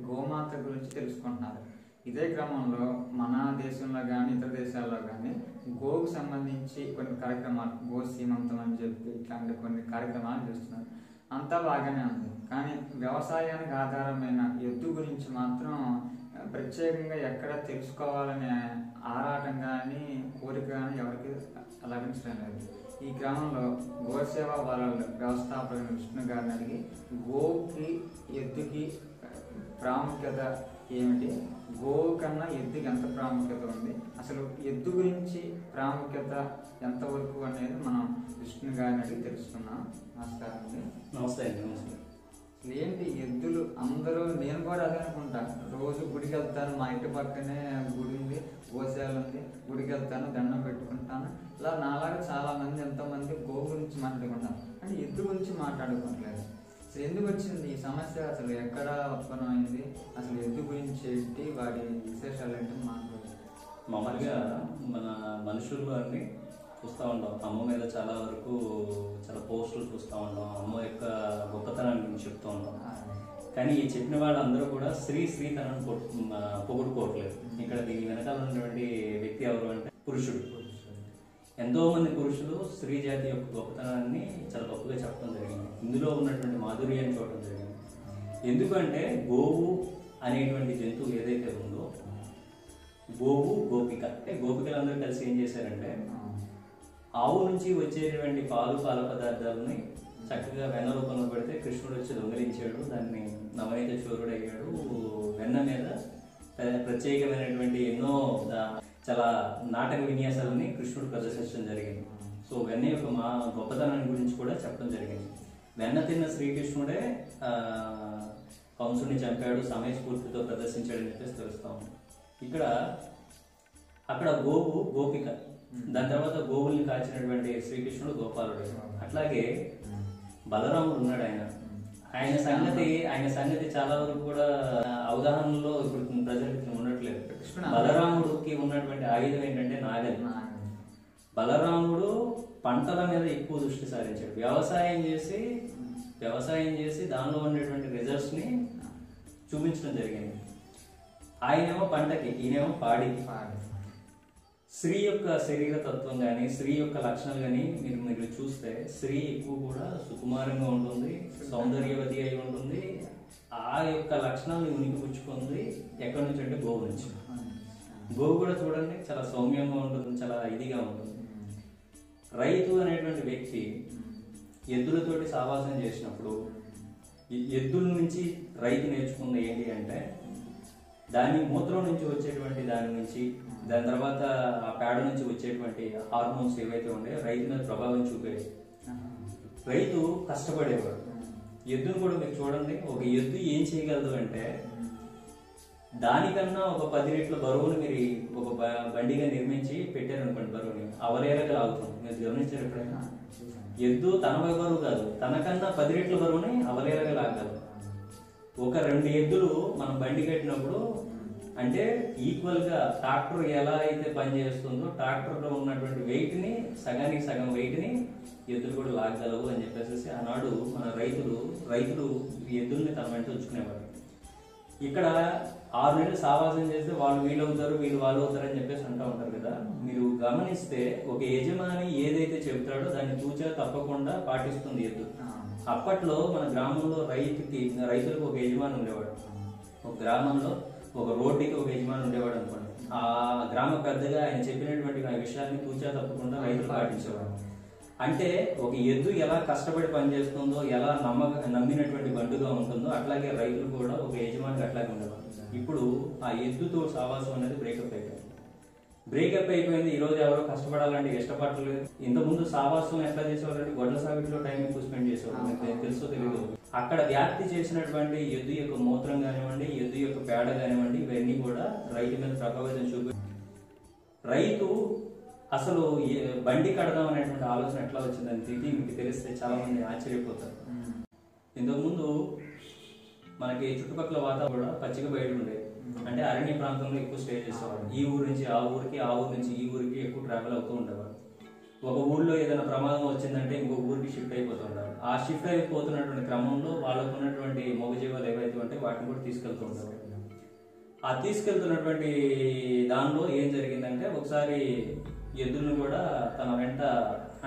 గోమాత గురించి తెలుసుకుంటున్నారు. ఇదే క్రమంలో మన దేశంలో కానీ ఇతర దేశాల్లో కానీ గోవుకు సంబంధించి కొన్ని కార్యక్రమాలు, గో సీమంతం అని చెప్పి ఇట్లాంటి కొన్ని కార్యక్రమాలు చేస్తున్నారు. అంతా బాగానే ఉంది, కానీ వ్యవసాయానికి ఆధారమైన ఎద్దు గురించి మాత్రం ప్రత్యేకంగా ఎక్కడ తెలుసుకోవాలనే ఆరాటం కానీ కోరిక కానీ ఎవరికి లభించడం లేదు. ఈ క్రమంలో గోసేవ వాళ్ళ వ్యవస్థాపకులు విష్ణు గారిని అడిగి గోవుకి ఎద్దుకి ప్రాముఖ్యత ఏమిటి, గోవు కన్నా ఎద్దుకి ఎంత ప్రాముఖ్యత ఉంది, అసలు ఎద్దు గురించి ప్రాముఖ్యత ఎంతవరకు అనేది మనం విష్ణు గారిని అడిగి తెలుసుకున్నాం. నమస్కారం అండి. నమస్తే అండి. నమస్తే. ఏంటి ఎద్దులు అందరూ, నేను కూడా అదే అనుకుంటా, రోజు గుడికి వెళ్తాను, మా ఇంటి పక్కనే గుడి ఉంది, గోశాల ఉంది, గుడికి వెళ్తాను, దండం పెట్టుకుంటాను. ఇలా నాలాగా చాలా మంది ఎంతోమంది గోవు గురించి మాట్లాడుకుంటాను, అంటే ఎద్దు గురించి మాట్లాడుకోవట్లేదు. అసలు ఎందుకు వచ్చింది ఈ సమస్య, అసలు ఎక్కడ ఉత్పన్నమైంది, అసలు ఎద్దు గురించి ఏంటి, వాటి విశేషాలు ఏంటి మాట్లాడుతుంది. మామూలుగా మన మనుషులు అన్ని చూస్తూ ఉంటాం, అమ్మ మీద చాలా వరకు చాలా పోస్టులు చూస్తూ ఉంటాం, అమ్మ యొక్క గొప్పతనాన్ని గురించి చెప్తూ ఉంటాం. కానీ ఈ చెప్పిన వాళ్ళందరూ కూడా స్త్రీతనాన్ని పొగుడుకోవట్లేదు. ఇక్కడ దీని వెనకాల ఉన్నటువంటి వ్యక్తి ఎవరు అంటే పురుషుడు. ఎంతో మంది పురుషులు స్త్రీ జాతి యొక్క గొప్పతనాన్ని చాలా గొప్పగా చెప్పడం జరిగింది, ఇందులో ఉన్నటువంటి మాధుర్యాన్ని చూడటం జరిగింది. ఎందుకంటే గోవు అనేటువంటి జంతువు ఏదైతే ఉందో, గోవు గోపిక, అంటే గోపికలందరూ కలిసి ఏం చేశారంటే ఆవు నుంచి వచ్చేటువంటి పాల పదార్థాలని చక్కగా వెన్న రూపంలో పెడితే కృష్ణుడు వచ్చి దొంగలించాడు, దాన్ని నవనీత చోరుడు అయ్యాడు. వెన్న మీద ప్రత్యేకమైనటువంటి ఎన్నో చాలా నాటక విన్యాసాలని కృష్ణుడు ప్రదర్శించడం జరిగింది. సో వెన్న యొక్క మా గొప్పతనాన్ని గురించి కూడా చెప్పడం జరిగింది. వెన్న తిన్న శ్రీకృష్ణుడే కంసుడిని చంపాడు, సమయస్ఫూర్తితో ప్రదర్శించాడని చెప్పేసి తెలుస్తాం. అక్కడ గోవు గోపిక, దాని తర్వాత గోవుల్ని కాల్చినటువంటి శ్రీకృష్ణుడు గోపాలుడు. అట్లాగే బలరాముడు ఉన్నాడు. ఆయన సంగతి చాలా వరకు కూడా అవగాహనలో ఇప్పుడు ప్రజలకు ఉండట్లేదు. బలరాముడికి ఉన్నటువంటి ఆయుధం ఏంటంటే నాగలి. బలరాముడు పంటల మీద ఎక్కువ దృష్టి సారించాడు, వ్యవసాయం చేసి దానిలో ఉండేటువంటి రిజల్ట్స్ ని చూపించడం జరిగింది. ఆయనేమో పంటకి, ఈయనేమో పాడికి. స్త్రీ యొక్క శరీర తత్వం కానీ, స్త్రీ యొక్క లక్షణాలు కానీ మీరు చూస్తే, స్త్రీ ఎక్కువ కూడా సుకుమారంగా ఉంటుంది, సౌందర్యవతి అయి ఉంటుంది. ఆ యొక్క లక్షణాలను ఉనికిపుచ్చుకుంది ఎక్కడి నుంచి అంటే గోవు నుంచి. గోవు కూడా చూడండి చాలా సౌమ్యంగా ఉంటుంది, చాలా ఇదిగా ఉంటుంది. రైతు అనేటువంటి వ్యక్తి ఎద్దులతోటి సావాసం చేసినప్పుడు ఎద్దుల నుంచి రైతు నేర్చుకుంది ఏంటి అంటే, దాని మూత్రం నుంచి వచ్చేటువంటి దాని తర్వాత ఆ పేడ నుంచి వచ్చేటువంటి హార్మోన్స్ ఏవైతే ఉన్నాయో రైతు మీద ప్రభావం చూపేది. రైతు కష్టపడేవాడు. ఎద్దును కూడా మీరు చూడండి, ఒక ఎద్దు ఏం చేయగలదు అంటే, దానికన్నా ఒక 10 రెట్ల బరువును మీరు ఒక బండిగా నిర్మించి పెట్టారనుకోండి, బరువుని అవలేరగా లాగుతుంది. మీరు గమనించారు ఎప్పుడైనా? ఎద్దు తన బరువు కాదు, తనకన్నా 10 రెట్ల బరువుని అవలేరగా లాగలదు. ఒక 2 ఎద్దులు మనం బండి కట్టినప్పుడు, అంటే ఈక్వల్ గా ట్రాక్టర్ ఎలా అయితే పనిచేస్తుందో ట్రాక్టర్ లో ఉన్నటువంటి వెయిట్ ని సగానికి సగం వెయిట్ ని ఎద్దులు కూడా లాగగలవు అని చెప్పేసి ఆనాడు మన రైతులు ఎద్దుల్ని తన వెంట ఉంచుకునేవారు. ఇక్కడ 6 నెలలు సావాసం చేస్తే వాళ్ళు వీళ్ళవుతారు, వీళ్ళు వాళ్ళు అవుతారు అని చెప్పేసి అంటూ ఉంటారు కదా. మీరు గమనిస్తే ఒక యజమాని ఏదైతే చెబుతాడో దాన్ని తూచా తప్పకుండా పాటిస్తుంది ఎద్దు. అప్పట్లో మన గ్రామంలో రైతులకు ఒక యజమాని ఉండేవాడు. ఒక గ్రామంలో ఒక రోడ్డుకి ఒక యజమాని ఉండేవాడు అనుకోండి. ఆ గ్రామ పెద్దగా ఆయన చెప్పినటువంటి విషయాన్ని తూచా తప్పకుండా రైతులు పాటించేవాడు. అంటే ఒక ఎద్దు ఎలా కష్టపడి పనిచేస్తుందో, ఎలా నమ్మినటువంటి బంటుగా ఉంటుందో, అట్లాగే రైతులు కూడా ఒక యజమానికి అట్లాగే ఉండేవాడు. ఇప్పుడు ఆ ఎద్దుతో సావాసం అనేది బ్రేకప్ అయిపోయింది. ఈ రోజు ఎవరో కష్టపడాలంటే ఇష్టపడలేదు. ఇంతకుముందు సావాసం ఎట్లా చేసేవాళ్ళంటే గొడ్ల సాగులో టైం ఎక్కువ స్పెండ్ చేసేవాళ్ళు, తెలుసో తెలియదు. అక్కడ వ్యాప్తి చేసినటువంటి ఎద్దు యొక్క మూత్రం కానివ్వండి, ఎద్దు యొక్క పేడ కానివ్వండి, ఇవన్నీ కూడా రైతు మీద ప్రభావితం చూపి రైతు అసలు బండి కడదాం అనేటువంటి ఆలోచన ఎట్లా వచ్చిందని మీకు తెలిస్తే చాలా మంది ఆశ్చర్యపోతారు. ఇంతకుముందు మనకి చుట్టుపక్కల వాతావరణం కూడా పచ్చిక బయట ఉండేది. అంటే అరణ్య ప్రాంతంలో ఎక్కువ స్టే చేసేవాడు. ఈ ఊరు నుంచి ఆ ఊరికి, ఆ ఊరు నుంచి ఈ ఊరికి ఎక్కువ ట్రావెల్ అవుతూ ఉండేవాడు. ఒక ఊళ్ళో ఏదైనా ప్రమాదం వచ్చిందంటే ఇంకొక ఊరికి షిఫ్ట్ అయిపోతుంటారు. ఆ షిఫ్ట్ అయిపోతున్నటువంటి క్రమంలో వాళ్ళకు ఉన్నటువంటి మూగజీవాలు ఏవైతే ఉంటే వాటిని కూడా తీసుకెళ్తూ ఉంటారు. ఆ తీసుకెళ్తున్నటువంటి దానిలో ఏం జరిగిందంటే ఒకసారి ఎద్దులను కూడా తన వెంట,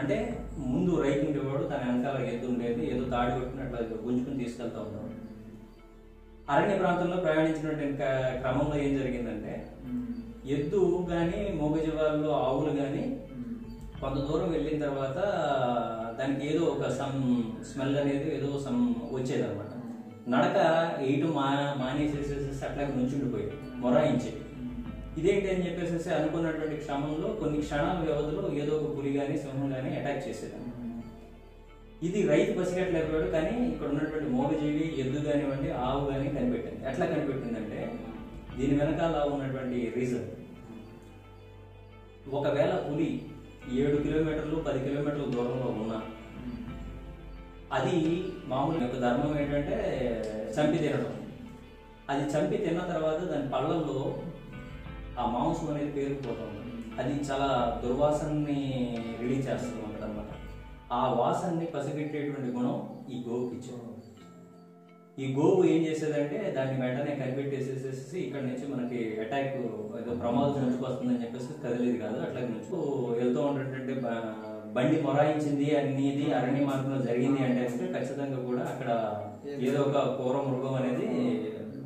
అంటే ముందు రైతు ఉండేవాడు, తన వెనకాల ఎద్దు ఉండేది, ఏదో తాడి కొట్టుకుని అట్లా గుంజుకుని తీసుకెళ్తా ఉంటాడు. అరణ్య ప్రాంతంలో ప్రయాణించినటువంటి క్రమంలో ఏం జరిగిందంటే ఎద్దు కానీ మూగజీవాల్లో ఆవులు కానీ కొంత దూరం వెళ్ళిన తర్వాత దానికి ఏదో ఒక స్మెల్ అనేది ఏదో వచ్చేదన్నమాట. నడక వేయటం మానేసేసేసి అట్లాగే నుంచుండిపోయి మొరాయించి ఇదేంటి అని చెప్పేసి అనుకున్నటువంటి క్రమంలో కొన్ని క్షణాల వ్యవధిలో ఏదో ఒక పులి కానీ సింహం కానీ అటాక్ చేసేది. ఇది రైతు పసిగట్టలేకపోయాడు, కానీ ఇక్కడ ఉన్నటువంటి మూగజీవి ఎద్దు కానివ్వండి ఆవు కానీ కనిపెట్టింది. ఎట్లా కనిపెట్టిందంటే దీని వెనకాల ఉన్నటువంటి రీజన్, ఒకవేళ పులి 7 కిలోమీటర్లు 10 కిలోమీటర్ల దూరంలో ఉన్నా అది మామూలు యొక్క ధర్మం ఏంటంటే చంపి తినడం. అది చంపి తిన్న తర్వాత దాని పళ్ళల్లో ఆ మాంసం అనేది పేరుకుపోతుంది. అది చాలా దుర్వాసనని రిలీజ్ చేస్తూ ఉంటుంది అనమాట. ఆ వాసనని పసిగట్టేటువంటి గుణం ఈ గోవుకి ఇచ్చారు. ఈ గోవు ఏం చేసేదంటే దాన్ని వెంటనే కనిపెట్టేసేసేసి ఇక్కడ నుంచి మనకి అటాక్ ఏదో ప్రమాదం నుంచి వస్తుందని చెప్పేసి కదిలేదు కాదు. అట్లాగే నుంచి వెళ్తూ ఉంటుంటే బండి మొరాయించింది అనేది అరణ్య మార్గంలో జరిగింది అంటే ఖచ్చితంగా కూడా అక్కడ ఏదో ఒక క్రూర మృగం అనేది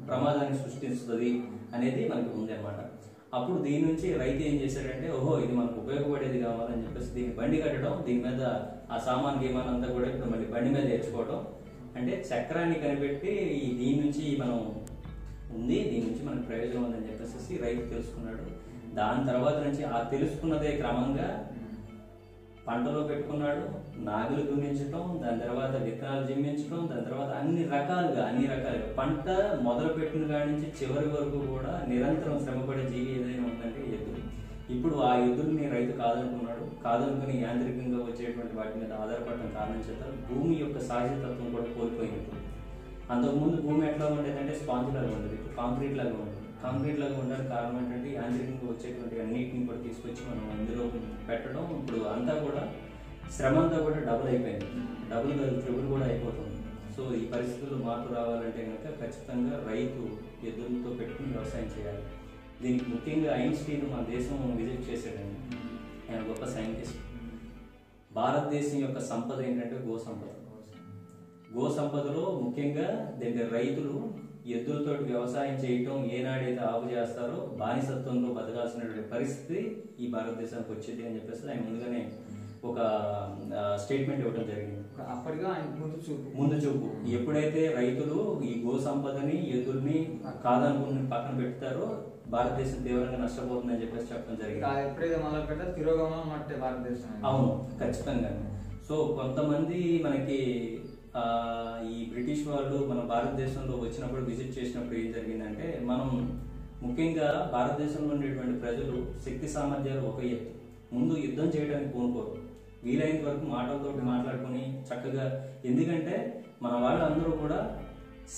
ప్రమాదాన్ని సృష్టిస్తుంది అనేది మనకు ఉంది అనమాట. అప్పుడు దీని నుంచి రైతు ఏం చేశాడంటే ఓహో ఇది మనకు ఉపయోగపడేది కావాలని చెప్పేసి దీన్ని బండి కట్టడం, దీని మీద ఆ సామాన్ గీమాన్ అంతా కూడా ఇప్పుడు మళ్ళీ బండి మీద తెచ్చుకోవడం, అంటే చక్రాన్ని కనిపెట్టి దీని నుంచి మనం ఉంది, దీని నుంచి మనకు ప్రయోజనం ఉందని చెప్పేసి రైతు తెలుసుకున్నాడు. దాని తర్వాత నుంచి ఆ తెలుసుకున్నదే క్రమంగా పంటలో పెట్టుకున్నాడు, నాగులు దున్నించడం, దాని తర్వాత విత్తనాలు జిమ్మించడం, దాని తర్వాత అన్ని రకాలుగా పంట మొదలు పెట్టిన కాడి నుంచి చివరి వరకు కూడా నిరంతరం శ్రమపడే జీవి ఏదైనా ఉందంటే ఎద్దులు. ఇప్పుడు ఆ ఎద్దుల్ని రైతు కాదనుకుని యాంత్రికంగా వచ్చేటువంటి వాటి మీద ఆధారపడటం కారణం చేత భూమి యొక్క సహజతత్వం కూడా కోల్పోయినట్టు. అంతకుముందు భూమి ఎట్లా ఉండేదంటే స్పాంజ్ లాగా ఉండేది, ఇప్పుడు కాంక్రీట్ లాగా ఉండడానికి కారణం ఏంటంటే యాంత్రికంగా వచ్చేటువంటి అన్నిటిని కూడా తీసుకొచ్చి మనం ఇందులో పెట్టడం. ఇప్పుడు అంతా కూడా శ్రమ అంతా కూడా డబుల్ అయిపోయింది, డబుల్ కాదు ట్రిబుల్ కూడా అయిపోతుంది. సో ఈ పరిస్థితుల్లో మార్పు రావాలంటే కనుక ఖచ్చితంగా రైతు ఎద్దులతో పెట్టుకుని వ్యవసాయం చేయాలి. దీనికి ముఖ్యంగా ఐన్స్టీన్ మన దేశం విజిట్ చేశాడండి. ఆయన గొప్ప సైంటిస్ట్. భారతదేశం యొక్క సంపద ఏంటంటే గో సంపదలో ముఖ్యంగా దీని రైతులు ఎద్దులతో వ్యవసాయం చేయటం, ఏనాడైతే ఆపు చేస్తారో బానిసత్వంలో బతకాల్సినటువంటి పరిస్థితి ఈ భారతదేశానికి వచ్చింది అని చెప్పేసి ఆయన ముందుగానే ఒక స్టేట్మెంట్ ఇవ్వడం జరిగింది. అప్పటిగా ఆయన ముందు చూపు ఎప్పుడైతే రైతులు ఈ గో సంపదని ఎద్దుల్ని కాదనుకుని పక్కన పెడతారో భారతదేశం తీవ్రంగా నష్టపోతుందని చెప్పేసి చెప్పడం జరిగింది. ఎప్పుడైతే మొదలు పెట్టారు తిరోగమనం అంటే భారతదేశం. అవును, ఖచ్చితంగా. సో కొంతమంది మనకి ఈ బ్రిటిష్ వాళ్ళు మన భారతదేశంలో వచ్చినప్పుడు విజిట్ చేసినప్పుడు ఏం జరిగిందంటే మనం ముఖ్యంగా భారతదేశంలో ఉండేటువంటి ప్రజలు శక్తి సామర్థ్యాలు ఒక ఎత్తు, ముందు యుద్ధం చేయడానికి పూనుకోరు, వీలైనంత వరకు మాటలతో మాట్లాడుకుని చక్కగా, ఎందుకంటే మన వాళ్ళందరూ కూడా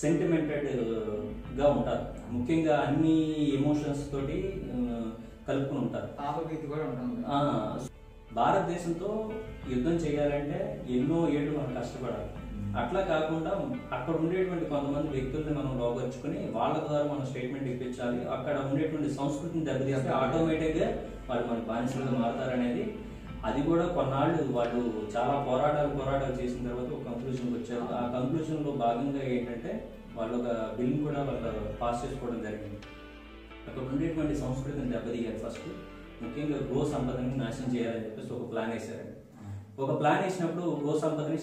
సెంటిమెంటెడ్గా ఉంటారు, ముఖ్యంగా అన్ని ఎమోషన్స్ తోటి కలుపుకుని ఉంటారు. భారతదేశంతో యుద్ధం చేయాలంటే ఎన్నో ఏళ్ళు మనం కష్టపడాలి. అట్లా కాకుండా అక్కడ ఉండేటువంటి కొంతమంది వ్యక్తుల్ని మనం లోపరుచుకుని వాళ్ళ ద్వారా మనం స్టేట్మెంట్ ఇప్పించాలి. అక్కడ ఉండేటువంటి సంస్కృతిని దెబ్బతీస్తే ఆటోమేటిక్గా వాళ్ళు మన బానిసలుగా మారుతారనేది. అది కూడా కొన్నాళ్ళు వాళ్ళు చాలా పోరాటాలు చేసిన తర్వాత ఒక కంక్లూజన్కి వచ్చారు. ఆ కంక్లూజన్లో భాగంగా ఏంటంటే వాళ్ళు ఒక బిల్ కూడా వాళ్ళు పాస్ చేసుకోవడం జరిగింది. అక్కడ ఉండేటువంటి సంస్కృతిని దెబ్బతీయాలి. ఫస్ట్ ముఖ్యంగా గో సంపదని నాశనం చేయాలని చెప్పేసి ఒక ప్లాన్ వేశారండి. ఒక ప్లాన్ వేసినప్పుడు గో సంపదని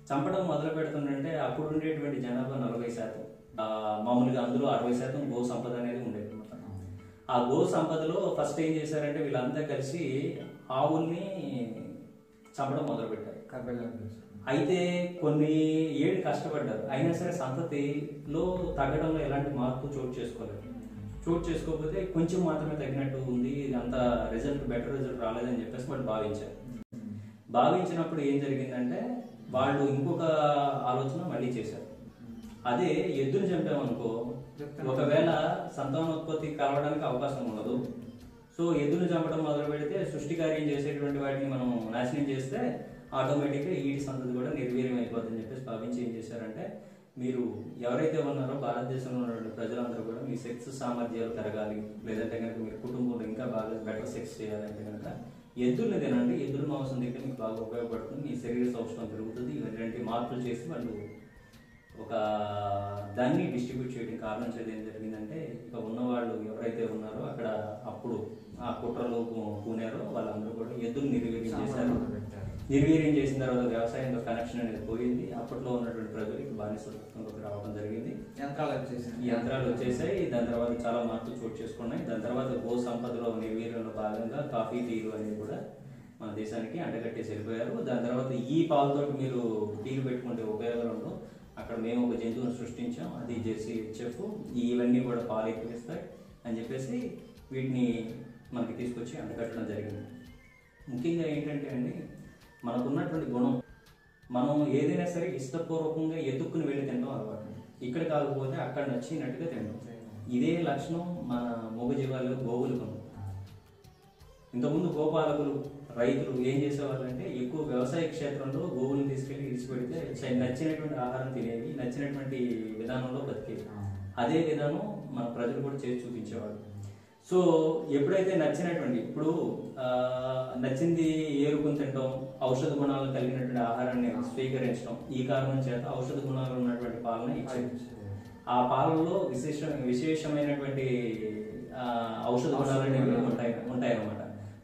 చంపడం మొదలు పెడుతుంటే అప్పుడు ఉండేటువంటి జనాభా 40%, మామూలుగా అందులో 60% గో సంపద అనేది ఉండేది. ఆ గో సంపదలో ఫస్ట్ ఏం చేశారంటే వీళ్ళంతా కలిసి ఆవుల్ని చంపడం మొదలు పెట్టారు. అయితే కొన్ని ఏళ్ళు కష్టపడ్డారు, అయినా సరే సంతతిలో తగ్గడంలో ఎలాంటి మార్పు చోటు చేసుకోకపోతే కొంచెం మాత్రమే తగ్గినట్టు ఉంది, అంత బెటర్ రిజల్ట్ రాలేదని చెప్పేసి వాళ్ళు భావించినప్పుడు ఏం జరిగిందంటే వాళ్ళు ఇంకొక ఆలోచన మళ్ళీ చేశారు. అదే ఎద్దును చంపామనుకో ఒకవేళ సంతానోత్పత్తి కావడానికి అవకాశం ఉండదు. సో సో ఎద్దును చంపడం మొదలు పెడితే సృష్టి కార్యం చేసేటువంటి వాటిని మనం నాశనం చేస్తే ఆటోమేటిక్గా ఈటి సంతతి కూడా నిర్వీర్యం అయిపోతుందని చెప్పేసి భావించి ఏం చేశారంటే, మీరు ఎవరైతే ఉన్నారో భారతదేశంలో ఉన్నటువంటి ప్రజలందరూ కూడా మీ సెక్స్ సామర్థ్యాలు పెరగాలి, లేదంటే కనుక మీరు కుటుంబంలో ఇంకా బాగా బెటర్ సెక్స్ చేయాలంటే కనుక ఎద్దుల్ని తినండి, ఎద్దుల మాంసం తింటే మీకు బాగా ఉపయోగపడుతుంది, మీ శరీర సౌష్ఠవం పెరుగుతుంది. ఇలాంటి మార్పులు చేసి వాళ్ళు ఒక దాన్ని డిస్ట్రిబ్యూట్ చేయడం కారణం చేత ఏం జరిగిందంటే, ఇక ఉన్నవాళ్ళు ఎవరైతే ఉన్నారో అక్కడ అప్పుడు ఆ కుట్రలో పూనారో వాళ్ళందరూ కూడా ఎద్దులు నిర్వీర్యం చేశారు. నిర్వీర్యం చేసిన తర్వాత వ్యవసాయంలో కనెక్షన్ అనేది పోయింది. అప్పట్లో ఉన్నటువంటి ప్రజలకు బానిసత్వంలోకి రావడం జరిగింది. యంత్రాలు వచ్చేసాయి. దాని తర్వాత చాలా మార్పులు చోటు చేసుకున్నాయి. దాని తర్వాత గో సంపదలో నిర్వీర్యంలో భాగంగా కాఫీ, టీలు అనేది కూడా మన దేశానికి అంటగట్టేసి వెళ్ళిపోయారు. దాని తర్వాత ఈ పాలతో మీరు టీలు పెట్టుకుంటే ఉపయోగాలు ఉండవు. అక్కడ మేము ఒక జంతువును సృష్టించాం, అది జెర్సీ హెచ్ఎఫ్, ఇవన్నీ కూడా పాలు ఎక్కువ ఇస్తాయి అని చెప్పేసి వీటిని మనకి తీసుకొచ్చి అంటగట్టడం జరిగింది. ముఖ్యంగా ఏంటంటే అండి, మనకున్నటువంటి గుణం, మనం ఏదైనా సరే ఇష్టపూర్వకంగా ఎత్తుక్కుని వెళ్ళి తినడం అలవాటు. ఇక్కడ కాకపోతే అక్కడ నచ్చినట్టుగా తినడం. ఇదే లక్షణం మన మూగజీవాలు గోవులకు ఉంది. ఇంతకుముందు గోపాలకులు, రైతులు ఏం చేసేవాళ్ళంటే ఎక్కువ వ్యవసాయ క్షేత్రంలో గోవులను తీసుకెళ్లి ఇడిచిపెడితే నచ్చినటువంటి ఆహారం తినేవి, నచ్చినటువంటి విధానంలో బతికేవి. అదే విధానం మన ప్రజలు కూడా చేసి చూపించేవాళ్ళు. సో ఎప్పుడైతే నచ్చినటువంటి, ఇప్పుడు నచ్చింది ఏరుకుని తినడం, ఔషధ గుణాలు కలిగినటువంటి ఆహారాన్ని స్వీకరించడం, ఈ కారణం చేత ఔషధ గుణాలు ఉన్నటువంటి పాలన ఇచ్చేది. ఆ పాలనలో విశేషమైనటువంటి ఔషధ గుణాలు అనేవి ఉంటాయన్నమాట.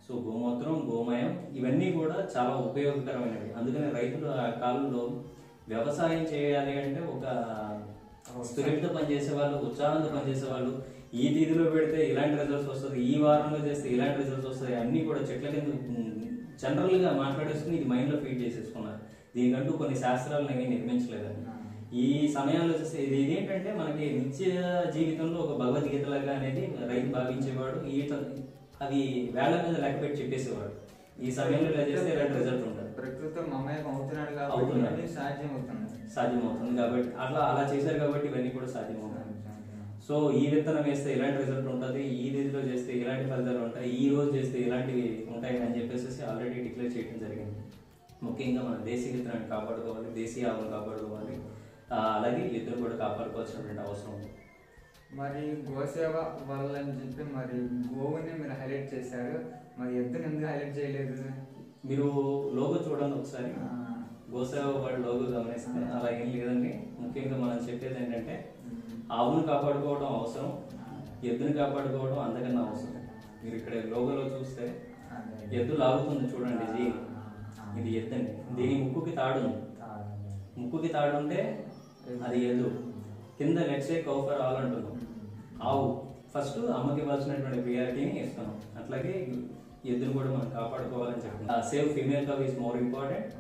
సో గోమూత్రం, గోమయం ఇవన్నీ కూడా చాలా ఉపయోగకరమైనవి. అందుకని రైతులు ఆ కాలంలో వ్యవసాయం చేయాలి అంటే ఒక స్పిరిట్తో పనిచేసే వాళ్ళు, ఉత్సాహంతో పనిచేసే వాళ్ళు. ఈ తీదిలో పెడితే ఇలాంటి రిజల్ట్స్ వస్తుంది, ఈ వారంలో చేస్తే ఇలాంటి రిజల్ట్స్ వస్తాయి, అన్ని కూడా చెట్ల కింద జనరల్గా మాట్లాడేసుకుని ఇది మైండ్లో ఫీడ్ చేసేసుకున్నారు. దీనికంటూ కొన్ని శాస్త్రాలను ఏమీ నిర్మించలేదండి. ఈ సమయాల్లో చూస్తే ఇదేంటంటే మనకి నిత్య జీవితంలో ఒక భగవద్గీతలాగా అనేది రైతు భావించేవాడు. అవి వేళ్ల మీద లెక్క పెట్టి చెప్పేసేవాడు. ఈ సమయంలో ఇలా చేస్తే ఇలాంటి రిజల్ట్ ఉంటుంది, ప్రకృతితో మమేకం అవుతున్నాడు కాబట్టి సాధ్యమవుతుంది కాబట్టి అలా చేశారు కాబట్టి ఇవన్నీ కూడా సాధ్యమవుతుంది. సో ఈ విత్తనం వేస్తే ఇలాంటి రిజల్ట్ ఉంటుంది, ఈ రీతిలో చేస్తే ఇలాంటి ఫలితాలు ఉంటాయి, ఈ రోజు చేస్తే ఇలాంటివి ఉంటాయి అని చెప్పేసి ఆల్రెడీ డిక్లేర్ చేయడం జరిగింది. ముఖ్యంగా మన దేశీయ విత్తనాన్ని కాపాడుకోవాలి, దేశీయ ఆవును కాపాడుకోవాలి, అలాగే ఎద్దును కూడా కాపాడుకోవాల్సినటువంటి అవసరం ఉంది. మరి గోసేవ వల్ల అని చెప్పి మరి గోవుని మీరు హైలైట్ చేశారు, మరి ఎద్దుని ఎందుకు హైలైట్ చేయలేదు? మీరు లోగో చూడండి ఒకసారి, గోసేవ వాళ్ళ లోగో గమనిస్తే అలా ఏం లేదండి. ముఖ్యంగా మనం చెప్పేది ఏంటంటే ఆవును కాపాడుకోవడం అవసరం, ఎద్దుని కాపాడుకోవడం అంతకన్నా అవసరం. మీరు ఇక్కడ లోగోలో చూస్తే ఎద్దు లాగుతుంది చూడండి, ఇది ఎద్దండి. దీని ముక్కుకి తాడు ఉంది, ముక్కుకి తాడు ఉంటే అది ఎద్దు. కింద let's say cow for all అంటున్నాం. ఆవు ఫస్ట్ అమ్మకి ఇవ్వాల్సినటువంటి ప్రియారిటీని ఇస్తాం. అట్లాగే ఎద్దును కూడా మనం కాపాడుకోవాలని చెప్తున్నాం. Save female cow is more important,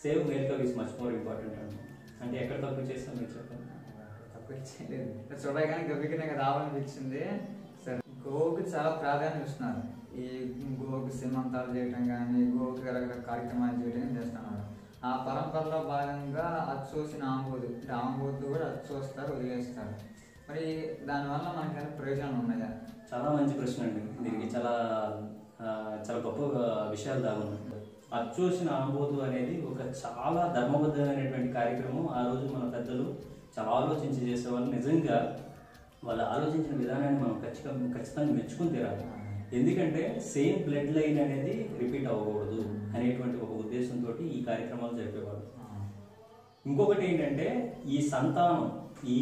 save male cow is much more important అంటున్నాం. అంటే ఎక్కడ తప్పు చేస్తాం మీరు చెప్పండి? తప్పు చేయలేదు, చూడగానే గవ్వికి రావాలనిపించింది. సరే, గోవుకి చాలా ప్రాధాన్యత ఇస్తున్నారు. ఈ గోవుకి సీమంతాలు చేయటం కానీ, గోవుకి రకరకాల కార్యక్రమాలు చేయడం చేస్తున్నారు. ఆ పరంపరలో భాగంగా అచ్చోసిన ఆంబోతు కూడా అచ్చోస్తారు, వదిలేస్తారు. మరి దానివల్ల మనకి ఏమైనా ప్రయోజనాలు ఉన్నాయా? చాలా మంచి ప్రశ్న అండి. దీనికి చాలా గొప్ప విషయాలు దాగున్నాయి. అచ్చోసిన ఆంబోతు అనేది ఒక చాలా ధర్మబద్ధమైనటువంటి కార్యక్రమం. ఆ రోజు మన పెద్దలు చాలా ఆలోచించి చేసేవాళ్ళు. నిజంగా వాళ్ళు ఆలోచించిన విధానాన్ని మనం ఖచ్చితంగా మెచ్చుకుని తీరాలి. ఎందుకంటే సేమ్ బ్లడ్ లైన్ అనేది రిపీట్ అవ్వకూడదు అనేటువంటి ఒక ఉద్దేశంతో ఈ కార్యక్రమాలు జరిపేవాళ్ళు. ఇంకొకటి ఏంటంటే ఈ సంతానం, ఈ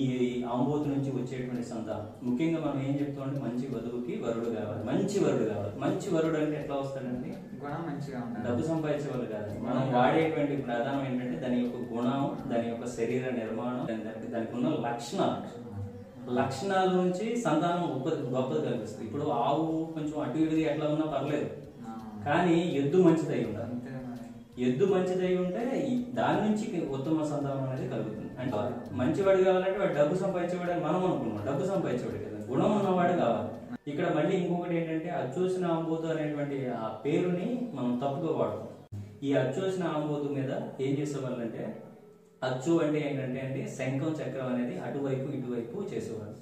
ఆంబోతు నుంచి వచ్చేటువంటి సంతానం, ముఖ్యంగా మనం ఏం చెప్తామంటే మంచి వధువుకి వరుడు కావాలి, మంచి వరుడు కావాలి. మంచి వరుడు అంటే ఎట్లా వస్తాడండి? గుణం మంచిగా ఉండాలి, డబ్బు సంపాదించే వాళ్ళు కాదు. మనం వాడేటువంటి ప్రధానం ఏంటంటే దాని యొక్క గుణం, దాని యొక్క శరీర నిర్మాణం, దానికి ఉన్న లక్షణాల నుంచి సంతానం గొప్పది కనిపిస్తుంది. ఇప్పుడు ఆవు కొంచెం అటు ఇటుగా ఎట్లా ఉన్నా పర్లేదు, కానీ ఎద్దు మంచిదై ఉండాలి. ఎద్దు మంచిదై ఉంటే దాని నుంచి ఉత్తమ సంతానం అనేది కలుగుతుంది. అంటే మంచివాడు కావాలంటే వాడు డబ్బు సంపాదించేవాడు అని మనం అనుకున్నాం. డబ్బు సంపాదించేవాడు కదా, గుణం ఉన్నవాడు కావాలి. ఇక్కడ మళ్ళీ ఇంకొకటి ఏంటంటే అచ్చోసిన ఆంబోతు అనేటువంటి ఆ పేరుని మనం తప్పుగా వాడతాం. ఈ అచ్చోసిన ఆంబోతు మీద ఏం చేసేవాళ్ళంటే, అచ్చు అంటే ఏంటంటే అండి శంఖం చక్రం అనేది అటువైపు ఇటువైపు చేసేవాళ్ళు.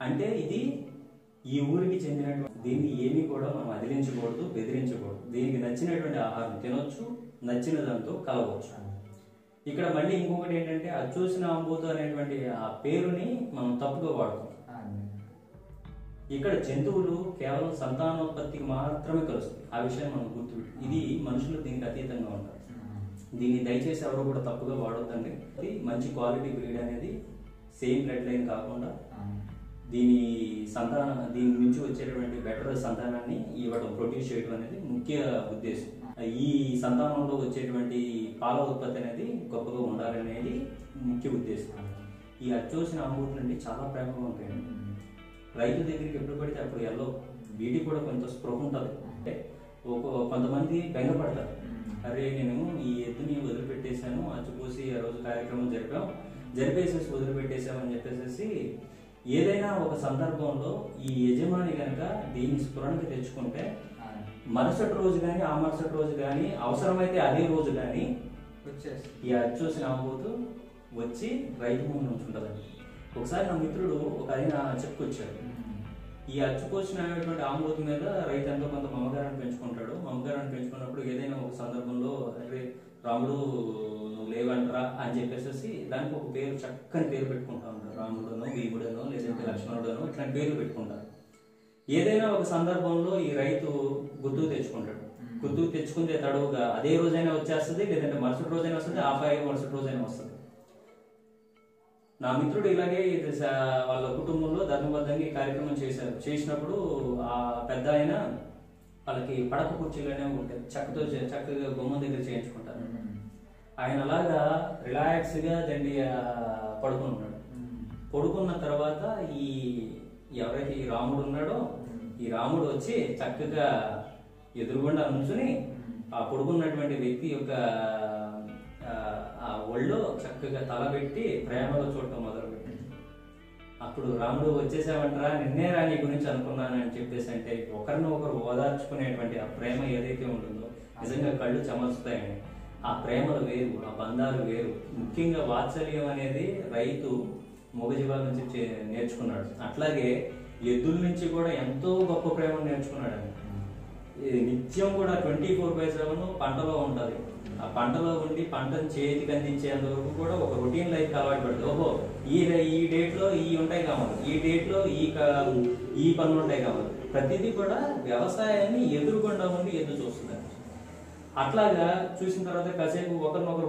అంటే ఇది ఈ ఊరికి చెందినటువంటి దీన్ని ఏమీ కూడా మనం అదిలించకూడదు, బెదిరించకూడదు. దీనికి నచ్చినటువంటి ఆహారం తినొచ్చు, నచ్చిన దాంతో కలవచ్చు. ఇక్కడ మళ్ళీ ఇంకొకటి ఏంటంటే అచ్చూసిన ఆంబోతు అనేటువంటి ఆ పేరుని మనం తప్పుగా వాడతాం. ఇక్కడ జంతువులు కేవలం సంతానోత్పత్తికి మాత్రమే కలుస్తాయి. ఆ విషయాన్ని మనం గుర్తుపెట్టు. ఇది మనుషులు దీనికి అతీతంగా ఉంటారు. దీన్ని దయచేసి ఎవరు కూడా తప్పుగా వాడొద్దండి. అది మంచి క్వాలిటీ బ్రీడ్ అనేది సేమ్ బ్లడ్ లైన్ కాకుండా దీని నుంచి వచ్చేటువంటి బెటర్ సంతానాన్ని ఇవ్వడం, ప్రొడ్యూస్ చేయడం అనేది ముఖ్య ఉద్దేశం. ఈ సంతానంలో వచ్చేటువంటి పాల ఉత్పత్తి అనేది గొప్పగా ఉండాలనేది ముఖ్య ఉద్దేశం. ఈ అచ్చోసిన ఆంబోతు నుండి చాలా ప్రేమగా ఉంటాయండి. రైతు దగ్గరికి ఎప్పుడు పడితే అప్పుడు ఎల్లో వీటికి కూడా కొంత స్పృహ ఉంటుంది. అంటే కొంతమంది బెంగపడతారు, అరే నేను ఈ ఎద్దుని వదిలిపెట్టేశాను, అచ్చుపోసి ఆ రోజు కార్యక్రమం జరిపేసేసి వదిలిపెట్టేశామని చెప్పేసి ఏదైనా ఒక సందర్భంలో ఈ యజమాని కనుక దీన్ని స్ఫురణకి తెచ్చుకుంటే మరుసటి రోజు కానీ ఆ మరుసటి రోజు కానీ అవసరమైతే అదే రోజు కానీ ఈ అచ్చూసిన ఆంబోతు వచ్చి రైతు ముందు ఉంచుంటుందండి. ఒకసారి నా మిత్రుడు ఒక ఆయన చెప్పుకొచ్చాడు, ఈ అచ్చుకోసినటువంటి ఆంబోతు మీద రైతు ఎంతో కొంత మమకారాన్ని పెంచుకుంటాడు. మమకారాన్ని పెంచుకున్నప్పుడు ఏదైనా ఒక సందర్భంలో అరే రాముడు నువ్వు లేవంటరా అని చెప్పేసి దానికి ఒక పేరు, చక్కని పేరు పెట్టుకుంటా ఉంటారు. రాముడనో, భీముడనో, లేదంటే లక్ష్మణుడనో ఇట్లాంటి పేర్లు పెట్టుకుంటారు. ఏదైనా ఒక సందర్భంలో ఈ రైతు గుర్తుకు తెచ్చుకుంటాడు. గుర్తుకు తెచ్చుకుంటే తడువుగా అదే రోజైనా వచ్చేస్తుంది, లేదంటే మరుసటి రోజైనా వస్తుంది, మరుసటి రోజైనా వస్తుంది. నా మిత్రుడు ఇలాగే వాళ్ళ కుటుంబంలో ధర్మబద్ధంగా ఈ కార్యక్రమం చేసినప్పుడు ఆ పెద్ద ఆయన వాళ్ళకి పడక కుర్చీలోనే ఉంటాయి, చక్కగా బొమ్మ దగ్గర చేయించుకుంటారు. ఆయన అలాగా రిలాక్స్ గా దండి పడుకున్నాడు. పడుకున్న తర్వాత ఎవరైతే ఈ రాముడు ఉన్నాడో ఈ రాముడు వచ్చి చక్కగా ఎదురుగుండా నుంచుని ఆ పడుకున్నటువంటి వ్యక్తి యొక్క ఆ ఒళ్ళో చక్కగా తల పెట్టి ప్రేమలో చూడటం మొదలుపెట్టింది. అప్పుడు రాముడు వచ్చేసామంటారా, నిన్నేరా నీ గురించి అనుకున్నాను అని చెప్పేసి అంటే ఒకరినొకరు ఓదార్చుకునేటువంటి ఆ ప్రేమ ఏదైతే ఉంటుందో నిజంగా కళ్ళు చెమర్చుతాయండి. ఆ ప్రేమలు వేరు, ఆ బంధాలు వేరు. ముఖ్యంగా వాత్సల్యం అనేది రైతు మూగజీవాల నుంచి నేర్చుకున్నాడు. అట్లాగే ఎద్దుల నుంచి కూడా ఎంతో గొప్ప ప్రేమ నేర్చుకున్నాడు. నిత్యం కూడా 24/7 పంటలో ఉంటుంది. ఆ పంటలో ఉండి పంటను చేతికి అందించేంత వరకు కూడా ఒక రొటీన్ లైఫ్ అలవాటు పడుతుంది. ఓహో ఈ డేట్ లో ఈ ఉంటాయి కావాలి, ఈ డేట్ లో ఈ పనులు ఉంటాయి కావాలి. ప్రతిదీ కూడా వ్యవసాయాన్ని ఎదురుగుండా ఉండి ఎదురు చూస్తుంది. అట్లాగా చూసిన తర్వాత కాసేపు ఒకరినొకరు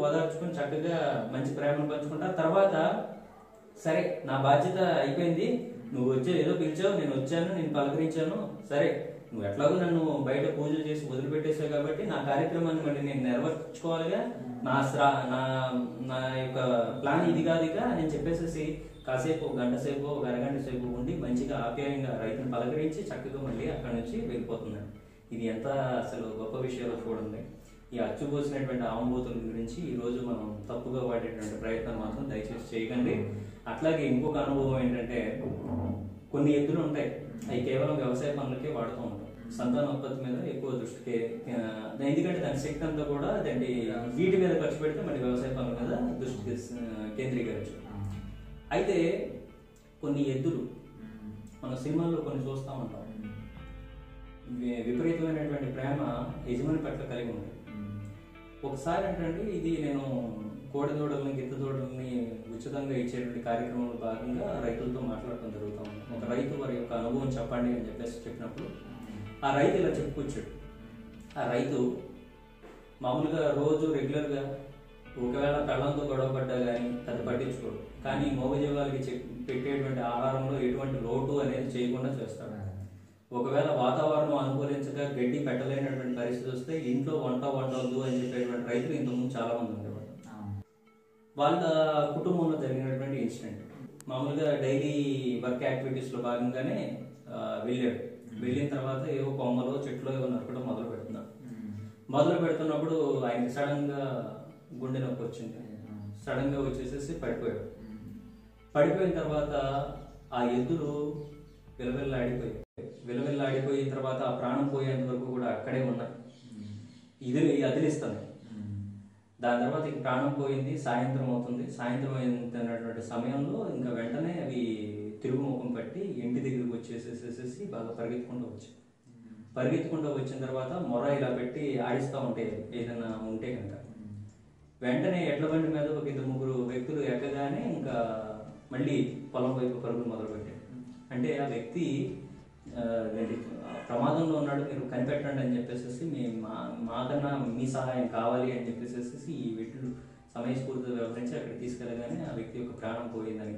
ఓదార్చుకుని చక్కగా మంచి ప్రేమను పంచుకుంటారు. తర్వాత సరే నా బాధ్యత అయిపోయింది, నువ్వు ఏదో పిలిచావు, నేను వచ్చాను, నేను పలకరించాను, సరే నువ్వు ఎట్లాగో నన్ను బయట పూజలు చేసి వదిలిపెట్టేసావు కాబట్టి నా కార్యక్రమాన్ని మళ్ళీ నేను నెరవేర్చుకోవాలిగా, నా యొక్క ప్లాన్ ఇది కాదుగా అని చెప్పేసి కాసేపు గంట సేపు ఒక అరగంట సేపు ఉండి మంచిగా ఆప్యాయంగా రైతుని పలకరించి చక్కగా మళ్ళీ అక్కడి నుంచి వెళ్ళిపోతున్నాడు. ఇది ఎంత అసలు గొప్ప విషయాలు చూడండి. ఈ అచ్చుపోసినటువంటి ఆంబోతుల గురించి ఈ రోజు మనం తప్పుగా వాడేటువంటి ప్రయత్నం మాత్రం దయచేసి చేయకండి. అట్లాగే ఇంకొక అనుభవం ఏంటంటే కొన్ని ఎద్దులు ఉంటాయి, అవి కేవలం వ్యవసాయ పనులకే వాడుతూ ఉంటాం. సంతానోత్పత్తి మీద ఎక్కువ దృష్టి, ఎందుకంటే దాని శక్తి అంతా కూడా దాన్ని వీటి మీద ఖర్చు పెడితే మళ్ళీ వ్యవసాయ పనుల మీద దృష్టి కేంద్రీకరించు. అయితే కొన్ని ఎద్దులు మన సినిమాల్లో కొన్ని చూస్తూ ఉంటాం, విపరీతమైనటువంటి ప్రేమ యజమాని పట్ల కలిగి ఉంది. ఒకసారి ఏంటంటే ఇది నేను కోడిదూడల్ని గిత్తదూడల్ని ఉచితంగా ఇచ్చేటువంటి కార్యక్రమంలో భాగంగా రైతులతో మాట్లాడటం జరుగుతూ ఉంది. ఒక రైతు వారి యొక్క అనుభవం చెప్పండి అని చెప్పినప్పుడు ఆ రైతు ఇలా చెప్పుకొచ్చాడు. ఆ రైతు మామూలుగా రోజు రెగ్యులర్గా ఒకవేళ పెళ్ళంతో గొడవ పడ్డా కానీ అది పట్టించుకోడు, కానీ మూగజీవాలకి పెట్టేటువంటి ఆహారంలో ఎటువంటి లోటు అనేది చేయకుండా చేస్తాడు. ఒకవేళ వాతావరణం అనుకూలించక గడ్డి పెట్టలేనటువంటి పరిస్థితి వస్తే ఇంట్లో వంట వండవద్దు అని చెప్పేటువంటి రైతులు ఇంతకుముందు చాలా మంది ఉండేవారు. వాళ్ళ కుటుంబంలో జరిగినటువంటి ఇన్సిడెంట్, మామూలుగా డైలీ వర్క్ యాక్టివిటీస్ లో భాగంగానే వెళ్ళాడు. వెళ్ళిన తర్వాత ఏవో కొమ్మలో చెట్లు ఏవో నరకడం మొదలు పెడుతున్నప్పుడు ఆయనకి సడన్ గా గుండె నొప్పి వచ్చింది. సడన్ గా వచ్చేసేసి పడిపోయాడు. పడిపోయిన తర్వాత ఆ ఎద్దులు విలవిల్లాడిపోయిన తర్వాత ఆ ప్రాణం పోయేంత వరకు కూడా అక్కడే ఉన్నాయి, అదిలిస్తాను. దాని తర్వాత ఇక ప్రాణం పోయింది, సాయంత్రం అవుతుంది. సాయంత్రం అయినటువంటి సమయంలో ఇంకా వెంటనే అవి తిరుగుముఖం పట్టి ఇంటి దగ్గరికి వచ్చేసేసేసి బాగా పరిగెత్తుకుంటూ వచ్చిన తర్వాత మొర ఇలా పెట్టి ఆడిస్తూ ఉంటాయి ఏదైనా ఉంటే కనుక. వెంటనే ఎడ్ల బండి మీద ఒక 2-3 వ్యక్తులు ఎక్కగానే ఇంకా మళ్ళీ పొలం వైపు పరుగులు మొదలుపెట్టారు. అంటే ఆ వ్యక్తి ప్రమాదంలో ఉన్నాడు, మీరు కనిపెట్టండి అని చెప్పేసి మాకన్నా మీ సహాయం కావాలి అని చెప్పేసి ఈ వ్యక్తులు సమయస్ఫూర్తితో వ్యవహరించి అక్కడికి తీసుకెళ్ళగానే ఆ వ్యక్తి యొక్క ప్రాణం పోయిందని.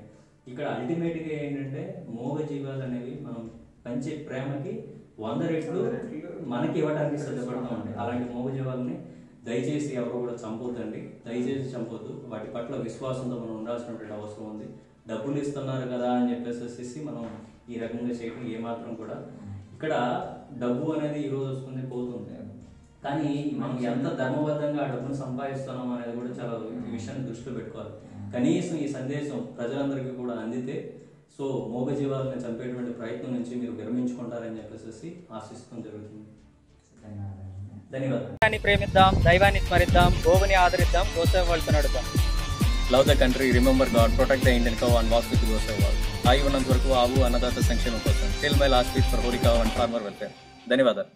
ఇక్కడ అల్టిమేట్గా ఏంటంటే మూగ జీవాలు అనేవి మనం పంచే ప్రేమకి 100 రెట్లు మనకి ఇవ్వడానికి సిద్ధపడుతూ ఉంటాయి. అలాంటి మూగ జీవాలని దయచేసి ఎవరు కూడా చంపొద్దండి, దయచేసి చంపొద్దు. వాటి పట్ల విశ్వాసంతో మనం ఉండాల్సినటువంటి అవసరం ఉంది. డబ్బులు ఇస్తున్నారు కదా అని చెప్పేసి మనం ఈ రకంగా చేయడం ఏమాత్రం కూడా. ఇక్కడ డబ్బు అనేది ఈరోజు వస్తుంది పోతుంది, కానీ మనం ఎంత ధర్మబద్ధంగా ఆ డబ్బును సంపాదిస్తున్నాం అనేది కూడా చాలా ఈ విషయాన్ని దృష్టిలో పెట్టుకోవాలి. కనీసం ఈ సందేశం ప్రజలందరికీ కూడా అందితే సో మూగ జీవాలను చంపేటువంటి ప్రయత్నం నుంచి మీరు విరమించుకుంటారని చెప్పేసి ఆశిస్తాం జరుగుతుంది. ధన్యవాదాలు. దైవాన్ని ప్రేమిద్దాం, దైవాన్ని స్మరిద్దాం, గోవుని ఆదరిద్దాం, గోసేవ వాళ్ళతో నడుద్దాం. Love the country, remember God, protect the Indian cow and walk with గోసేవ వాళ్ళు. ఆగి ఉన్నంత వరకు ఆవు అన్నదాత సంక్షేమం కోసం till my last week for holy cow and farmer welfare. ధన్యవాదాలు.